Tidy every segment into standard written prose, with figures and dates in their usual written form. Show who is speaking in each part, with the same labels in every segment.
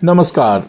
Speaker 1: नमस्कार।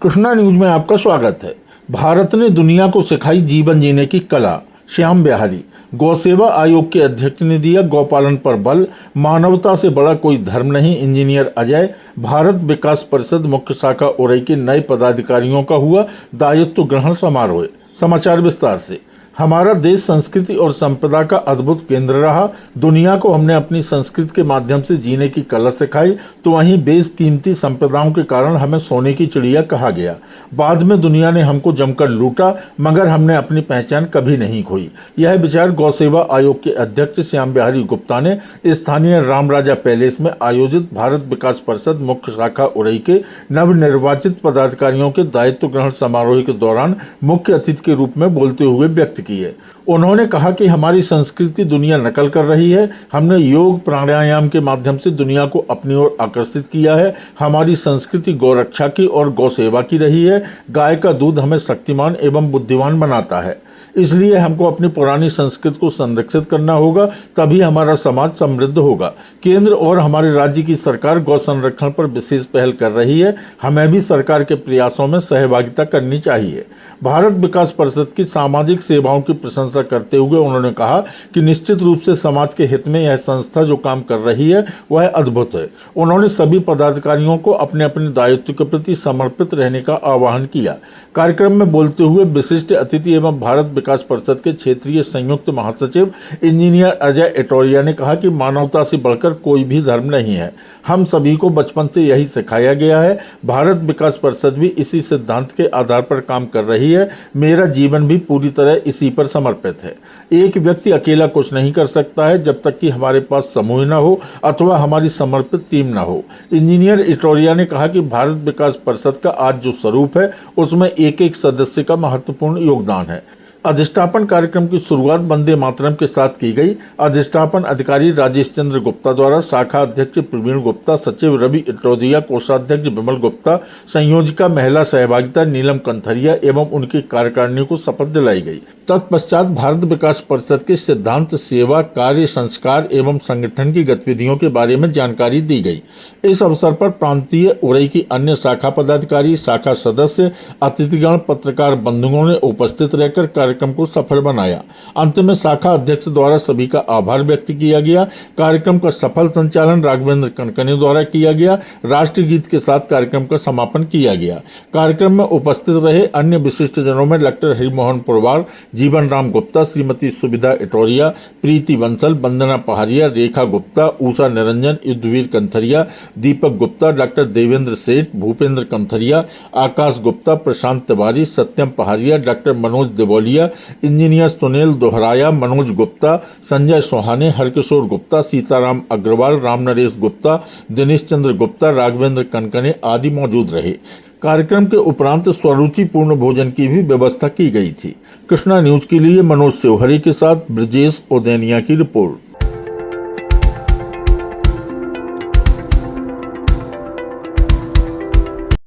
Speaker 1: कृष्णा न्यूज में आपका स्वागत है। भारत ने दुनिया को सिखाई जीवन जीने की कला। श्याम बिहारी। गौसेवा आयोग के अध्यक्ष ने दिया गौपालन पर बल। मानवता से बड़ा कोई धर्म नहीं। इंजीनियर अजय। भारत विकास परिषद मुख्य शाखा उरई के नए पदाधिकारियों का हुआ दायित्व ग्रहण समारोह। समाचार विस्तार से। हमारा देश संस्कृति और संपदा का अद्भुत केंद्र रहा। दुनिया को हमने अपनी संस्कृति के माध्यम से जीने की कला सिखाई, तो वहीं बेशकीमती संपदाओं के कारण हमें सोने की चिड़िया कहा गया। बाद में दुनिया ने हमको जमकर लूटा, मगर हमने अपनी पहचान कभी नहीं खोई। यह विचार गौसेवा आयोग के अध्यक्ष श्याम बिहारी गुप्ता ने स्थानीय रामराजा पैलेस में आयोजित भारत विकास परिषद मुख्य शाखा उरई के नवनिर्वाचित पदाधिकारियों के दायित्व ग्रहण समारोह के दौरान मुख्य अतिथि के रूप में बोलते हुए व्यक्त की है। उन्होंने कहा कि हमारी संस्कृति दुनिया नकल कर रही है। हमने योग प्राणायाम के माध्यम से दुनिया को अपनी ओर आकर्षित किया है। हमारी संस्कृति गौरक्षा की और गौसेवा की रही है। गाय का दूध हमें शक्तिमान एवं बुद्धिमान बनाता है, इसलिए हमको अपनी पुरानी संस्कृति को संरक्षित करना होगा, तभी हमारा समाज समृद्ध होगा। केंद्र और हमारे राज्य की सरकार गौ संरक्षण पर विशेष पहल कर रही है। हमें भी सरकार के प्रयासों में सहभागिता करनी चाहिए। भारत विकास परिषद की सामाजिक सेवाओं की प्रशंसा करते हुए उन्होंने कहा कि निश्चित रूप से समाज के हित में यह संस्था जो काम कर रही है वह अद्भुत है। उन्होंने सभी पदाधिकारियों को अपने अपने दायित्व के प्रति समर्पित रहने का आह्वान किया। कार्यक्रम में बोलते हुए विशिष्ट अतिथि एवं भारत विकास परिषद के क्षेत्रीय संयुक्त महासचिव इंजीनियर अजय एटोरिया ने कहा कि मानवता से बढ़कर कोई भी धर्म नहीं है। हम सभी को बचपन से यही सिखाया गया है। भारत विकास परिषद भी इसी सिद्धांत के आधार पर काम कर रही है। मेरा जीवन भी पूरी तरह इसी पर समर्पित है। एक व्यक्ति अकेला कुछ नहीं कर सकता है जब तक कि हमारे पास समूह न हो अथवा हमारी समर्पित टीम न हो। इंजीनियर एटोरिया ने कहा कि भारत विकास परिषद का आज जो स्वरूप है उसमें एक एक सदस्य का महत्वपूर्ण योगदान है। अधिष्ठापन कार्यक्रम की शुरुआत वंदे मातरम के साथ की गई। अधिष्ठापन अधिकारी राजेश चंद्र गुप्ता द्वारा शाखा अध्यक्ष प्रवीण गुप्ता, सचिव रवि इटोदिया, कोषाध्यक्ष विमल गुप्ता, संयोजिका महिला सहभागिता नीलम कंथरिया एवं उनकी कार्यकारिणी को शपथ दिलाई गई। तत्पश्चात भारत विकास परिषद के सिद्धांत, सेवा, कार्य, संस्कार एवं संगठन की गतिविधियों के बारे में जानकारी दी गई। इस अवसर पर प्रांतीय उरई की अन्य शाखा पदाधिकारी, शाखा सदस्य, अतिथिगण, पत्रकार बंधुओं ने उपस्थित रहकर कार्यक्रम को सफल बनाया। अंत में शाखा अध्यक्ष द्वारा सभी का आभार व्यक्त किया गया। कार्यक्रम का सफल संचालन राघवेंद्र कनकने द्वारा किया गया। राष्ट्रगीत के साथ कार्यक्रम का समापन किया गया। कार्यक्रम में उपस्थित रहे अन्य विशिष्ट जनों में डॉक्टर हरिमोहन पुरवार, जीवन राम गुप्ता, श्रीमती सुविधा एटोरिया, प्रीति बंसल, वंदना पहाड़िया, रेखा गुप्ता, उषा निरंजन, युद्धवीर कंथरिया, दीपक गुप्ता, डॉक्टर देवेंद्र सेठ, भूपेंद्र कंथरिया, आकाश गुप्ता, प्रशांत तिवारी, सत्यम पहाड़िया, डॉक्टर मनोज देवलिया, इंजीनियर सुनील दोहराया, मनोज गुप्ता, संजय सोहाने, हरकिशोर गुप्ता, सीताराम अग्रवाल, राम नरेश गुप्ता, दिनेश चंद्र गुप्ता, राघवेंद्र कनकने आदि मौजूद रहे। कार्यक्रम के उपरांत स्वरुचिपूर्ण भोजन की भी व्यवस्था की गई थी। कृष्णा न्यूज के लिए मनोज सेवहरी के साथ ब्रजेश ओदेनिया की रिपोर्ट।